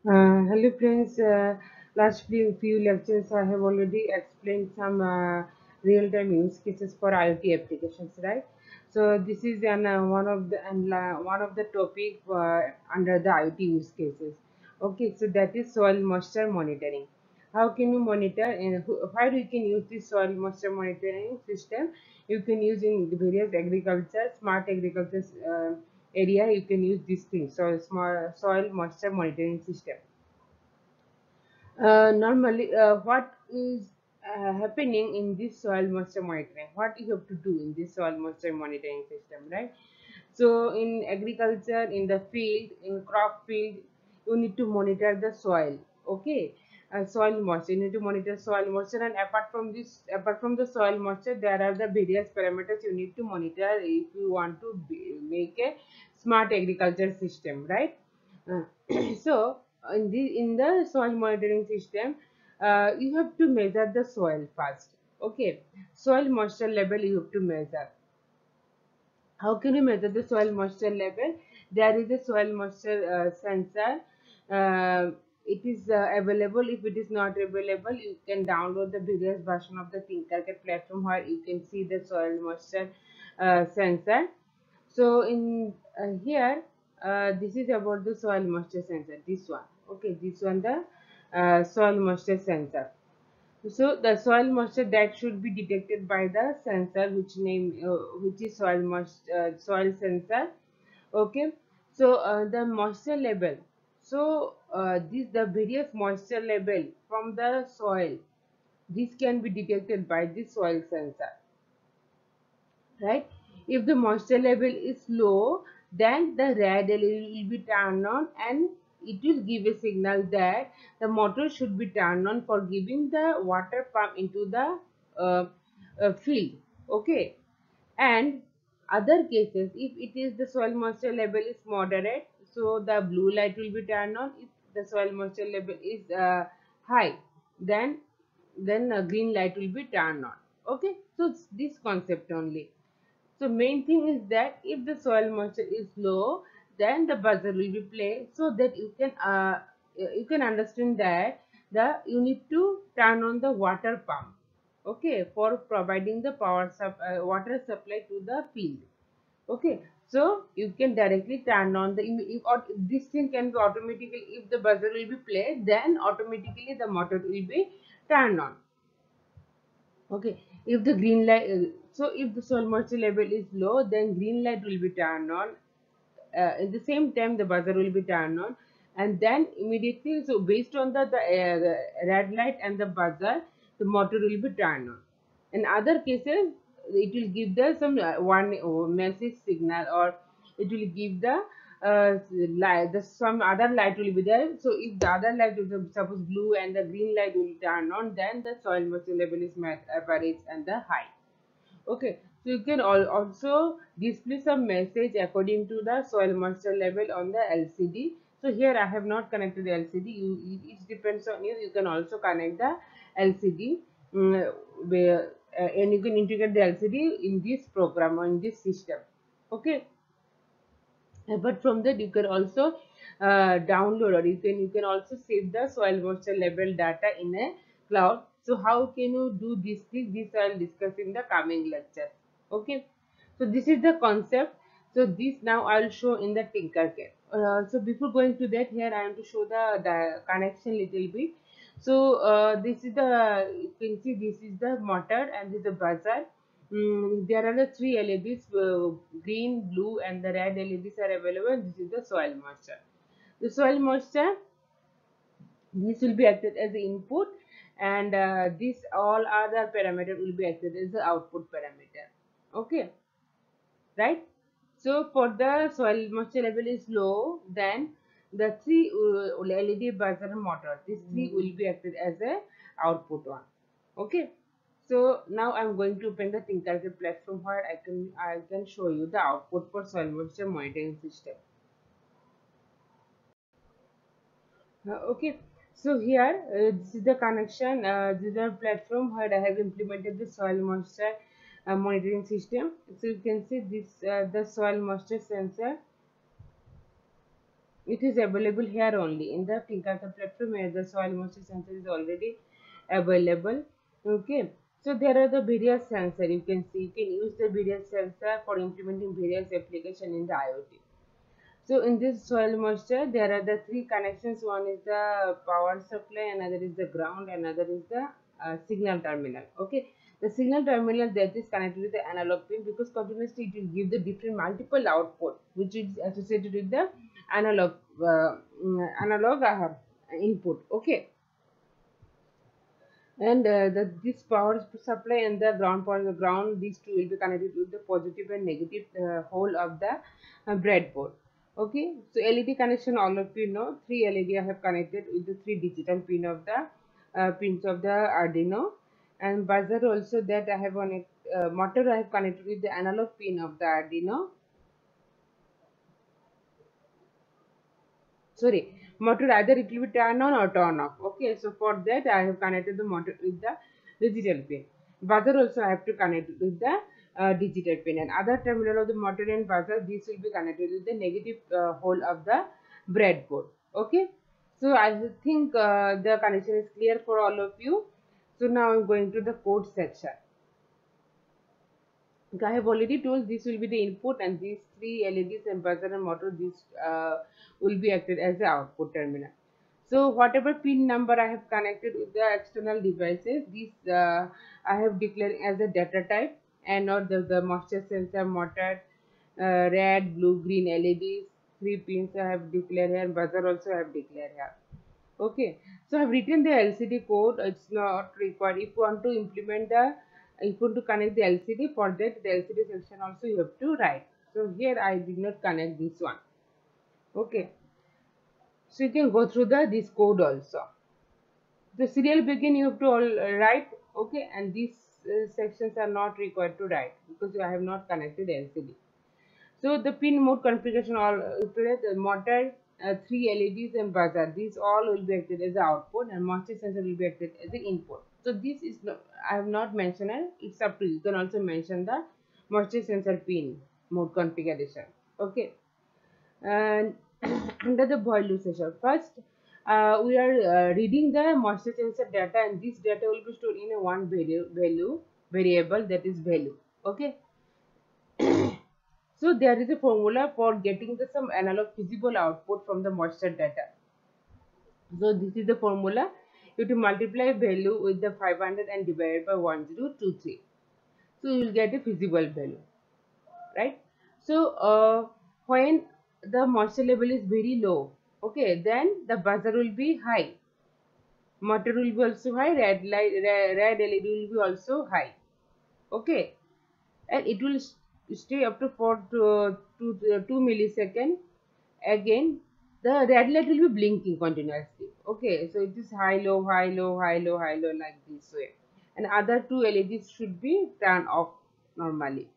Hello friends, last few lectures I have already explained some real-time use cases for IoT applications, right? So this is one of the topic under the IoT use cases. Okay, so that is soil moisture monitoring. How can you monitor and how you can use this soil moisture monitoring system? You can use in various agriculture, smart agriculture area. You can use this thing. So small soil moisture monitoring system. Normally, what is happening in this soil moisture monitoring? What you have to do in this soil moisture monitoring system, right? So, in agriculture, in the field, in crop field, you need to monitor the soil. Okay, soil moisture. You need to monitor soil moisture, and apart from the soil moisture, there are the various parameters you need to monitor if you want to make a smart agriculture system, right? Uh, so in the soil monitoring system, you have to measure the soil first. Okay, soil moisture level you have to measure. How can you measure the soil moisture level? There is a soil moisture sensor. It is available. If it is not available, you can download the various version of the Tinkercad platform where you can see the soil moisture sensor. So in here, this is about the soil moisture sensor. This one, okay, this one the soil moisture sensor. So the soil moisture that should be detected by the sensor, which is soil sensor. Okay, so the moisture level. So this the various moisture level from the soil. This can be detected by the soil sensor, right? If the moisture level is low, then the red LED will be turned on and it will give a signal that the motor should be turned on for giving the water pump into the uh, field. Okay, and other cases, if it is the soil moisture level is moderate, so the blue light will be turned on. If the soil moisture level is high, then green light will be turned on. Okay, so it's this concept only. So main thing is that if the soil moisture is low, then the buzzer will be played, so that you can understand that you need to turn on the water pump, okay, for providing the water supply to the field. Okay, so you can directly turn on or this thing can be automatically, if the buzzer will be played, then automatically the motor will be turned on. Okay, if the green light, so if the soil moisture level is low, then green light will be turned on. At the same time, the buzzer will be turned on, and then immediately, so based on the red light and the buzzer, the motor will be turned on. In other cases, it will give the some one message signal, or it will give the light. Some other light will be there. So if the other light is suppose blue and the green light will turn on, then the soil moisture level is average and the high. Okay, so you can also display some message according to the soil moisture level on the LCD. So here I have not connected the LCD. It depends on you. You can also connect the LCD, and you can integrate the LCD in this program or in this system. Okay. But from that you can also download, or you can also save the soil moisture level data in a cloud. So how can you do this thing? This I'll discuss in the coming lecture. Okay, so this is the concept. So this now I'll show in the Tinkercad. So before going to that, here I am to show the connection little bit. So this is the, you can see this is the motor and this is the buzzer. There are the three LEDs, green, blue, and the red LEDs are available. This is the soil moisture. The soil moisture, this will be acted as the input, and this all other parameter will be acted as the output parameter. Okay, right? So for the soil moisture level is low, then the three LED buzzer motor, these three will be acted as a output one. Okay. So now I'm going to open the Tinkercad platform where I can show you the output for soil moisture monitoring system. Okay. So here this is the connection. This is the platform where I have implemented the soil moisture monitoring system. So you can see this the soil moisture sensor. It is available here only in the Tinkercad platform where the soil moisture sensor is already available. Okay, so there are the various sensor you can see. You can use the various sensor for implementing various application in the IoT. So in this soil moisture, there are the three connections. One is the power supply, another is the ground, another is the signal terminal. Okay, the signal terminal that is connected with the analog pin, because continuously it will give the different multiple output which is associated with the analog input. Okay, and this power supply and the ground power, the ground, these two will be connected with the positive and negative hole of the breadboard. Okay, so LED connection, all of you know, three LED I have connected with the three digital pin of the pins of the Arduino, and buzzer also that I have on it. Motor I have connected with the analog pin of the Arduino. Sorry, motor either it will be turn on or turn off. Okay, so for that I have connected the motor with the digital pin. Buzzer also I have to connect with the digital pin, and other terminal of the motor and buzzer, this will be connected with the negative hole of the breadboard. Okay, so I think the connection is clear for all of you. So now I'm going to the code section. I have already told this will be the input, and these three LEDs and buzzer and motor, this will be acted as the output terminal. So whatever pin number I have connected with the external devices, this I have declared as a data type, and not the moisture sensor, motor, red, blue, green LEDs, three pins I have declared here, buzzer also I have declared here. Okay, so I've written the LCD code. It's not required. If you want to implement the, if you want to connect the LCD, for that the LCD section also you have to write. So here I did not connect this one. Okay, so you can go through this code also. The serial begin you have to all write. Okay, and these sections are not required to write because I have not connected LCD. So the pin mode configuration, all the motor, three LEDs and buzzer, these all will be acted as the output, and moisture sensor will be acted as the input. So this is I have not mentioned it. It's up to you. You can also mention the moisture sensor pin mode configuration. Okay, and under the boil loop session, first we are reading the moisture sensor data, and this data will be stored in a one variable, that is value. Okay. So there is a formula for getting the some analog visible output from the moisture data. So this is the formula. You have to multiply value with the 500 and divide by 1023. So you will get a visible value, right? So when the moisture level is very low, okay, then the buzzer will be high, motor will be also high, red LED will be also high. Okay, and it will stay up to 2 millisecond. Again the red light will be blinking continuously. Okay, so it is high low, high low, high low, high low, like this way, and other two LEDs should be turned off normally.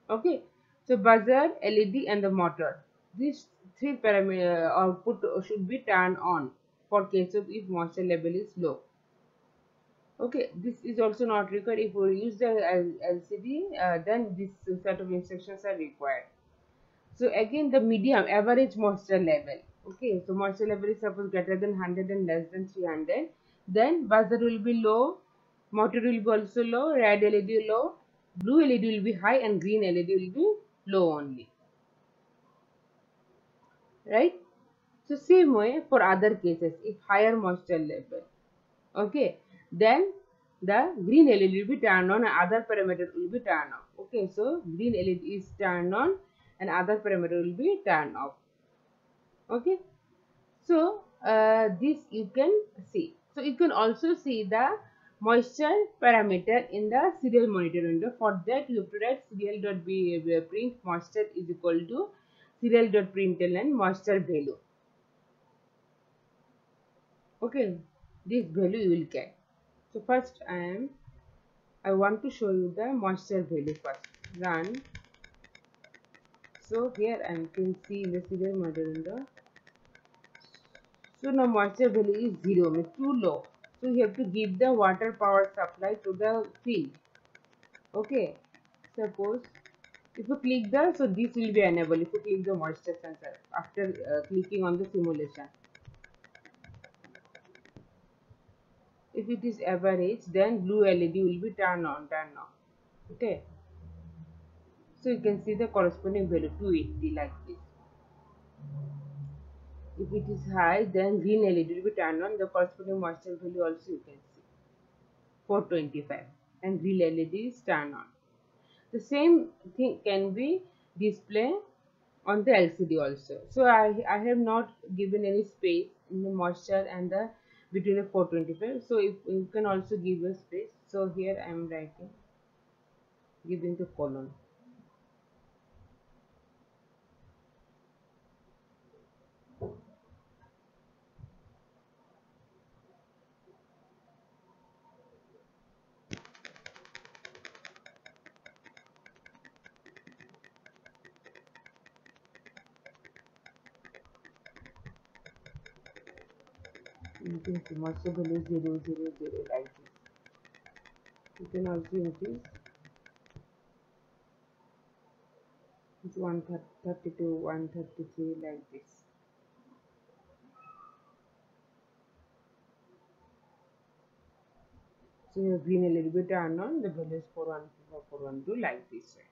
Okay, so buzzer, LED and the motor, these three parameter output should be turned on for case of if moisture level is low. Okay, this is also not required. If we use the LCD, then this set of instructions are required. So again, the medium average moisture level. Okay, so moisture level is suppose greater than 100 and less than 300. Then buzzer will be low, motor will be also low, red LED low, blue LED will be high, and green LED will be low only. Right? So same way for other cases, if higher moisture level, okay, then the green LED will be turned on and other parameter will be turned off. Okay, so green LED is turned on and other parameter will be turned off. Okay, so this you can see. So you can also see the moisture parameter in the serial monitor window. For that you have to write serial.print moisture is equal to serial.println moisture value. Okay, this value you will get. So first I want to show you the moisture value first. Run. So here I can see in the serial monitor window. So now moisture value is 0, means too low. So you have to give the water power supply to the field. Okay, suppose If you click the, so this will be enabled if you click the moisture sensor after clicking on the simulation. If it is average, then blue LED will be turned on. Okay, so you can see the corresponding value 280 like this. If it is high, then green LED will be turned on. The corresponding moisture value also you can see 425, and green LED is turned on. The same thing can be displayed on the LCD also. So I have not given any space in the moisture and the between the 425. So if you can also give a space. So here I am writing, giving the colon. You can see moisture value 000 like this. You can also increase. It's 132, 133 like this. So your green a little bit turn on, the value is 414, 412 like this way.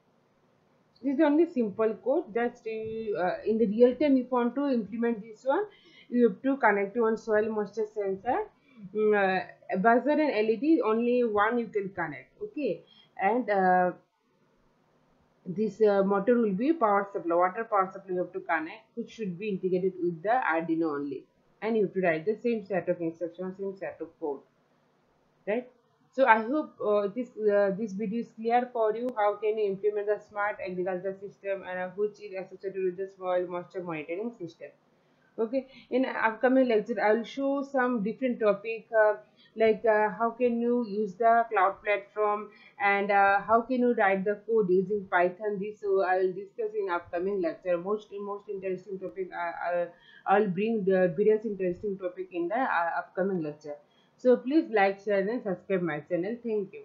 This is only simple code. Just in the real time, if you want to implement this one, you have to connect to one soil moisture sensor. Buzzer and LED only one you can connect. Okay, and this motor will be power supply, water power supply you have to connect, which should be integrated with the Arduino only, and you have to write the same set of instructions, same set of code, right? So I hope this video is clear for you. How can you implement the smart agriculture system, and which is associated with the soil moisture monitoring system. Okay, in upcoming lecture I will show some different topic, like how can you use the cloud platform, and how can you write the code using Python. This so I will discuss in upcoming lecture. Most interesting topic, I'll bring the various interesting topic in the upcoming lecture. So please like, share and subscribe my channel. Thank you.